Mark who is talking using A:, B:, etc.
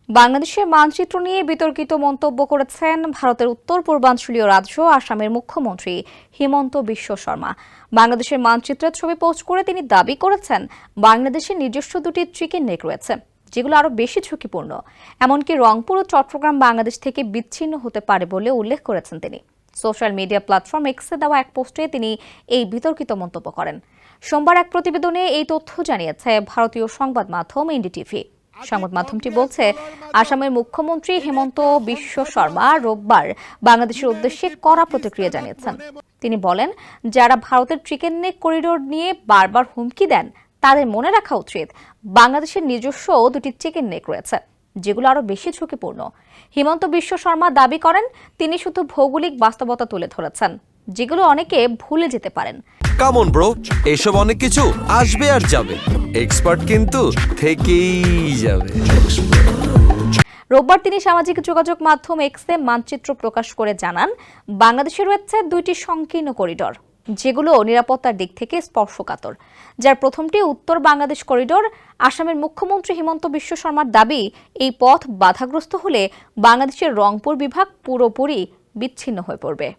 A: বাংলাদেশের মানচিত্র নিয়ে বিতর্কিত মন্তব্য করেছেন ভারতের উত্তর পূর্বাঞ্চলীয় রাজ্য আসামের মুখ্যমন্ত্রী হিমন্ত বিশ্ব শর্মা। বাংলাদেশের মানচিত্রের ছবি পোস্ট করে তিনি দাবি করেছেন বাংলাদেশের নিজস্ব দুটি চিকেন নেক রয়েছে, যেগুলো আরও বেশি ঝুঁকিপূর্ণ। এমনকি রংপুর ও চট্টগ্রাম বাংলাদেশ থেকে বিচ্ছিন্ন হতে পারে বলে উল্লেখ করেছেন তিনি। সোশ্যাল মিডিয়া প্ল্যাটফর্ম এক্সে দেওয়া এক পোস্টে তিনি এই বিতর্কিত মন্তব্য করেন। সোমবার এক প্রতিবেদনে এই তথ্য জানিয়েছে ভারতীয় সংবাদ মাধ্যম এনডিটিভি। সংবাদ মাধ্যমটি বলছে, আসামের মুখ্যমন্ত্রী হিমন্ত বিশ্ব শর্মা রোববার বাংলাদেশের উদ্দেশ্যে কড়া প্রতিক্রিয়া জানিয়েছেন। তিনি বলেন, যারা ভারতের চিকেন নেক করিডোর নিয়ে বারবার হুমকি দেন তাদের মনে রাখা উচিত বাংলাদেশের নিজস্ব দুটি চিকেন নেক রয়েছে, যেগুলো আরও বেশি ঝুঁকিপূর্ণ। হিমন্ত বিশ্ব শর্মা দাবি করেন তিনি শুধু ভৌগোলিক বাস্তবতা তুলে ধরেছেন, যেগুলো অনেকে ভুলে যেতে পারেন।
B: কাম অন ব্রো, এসব অনেক কিছু আসবে আর যাবে, এক্সপার্ট কিন্তু থেকেই যাবে।
A: রোববার তিনি সামাজিক যোগাযোগ মাধ্যম এক্সে মানচিত্র প্রকাশ করে জানান, বাংলাদেশে রয়েছে দুইটি সংকীর্ণ করিডোর, যেগুলো নিরাপত্তার দিক থেকে স্পর্শকাতর। যার প্রথমটি উত্তর বাংলাদেশ করিডোর। আসামের মুখ্যমন্ত্রী হিমন্ত বিশ্ব শর্মার দাবি, এই পথ বাধাগ্রস্ত হলে বাংলাদেশের রংপুর বিভাগ পুরোপুরি বিচ্ছিন্ন হয়ে পড়বে।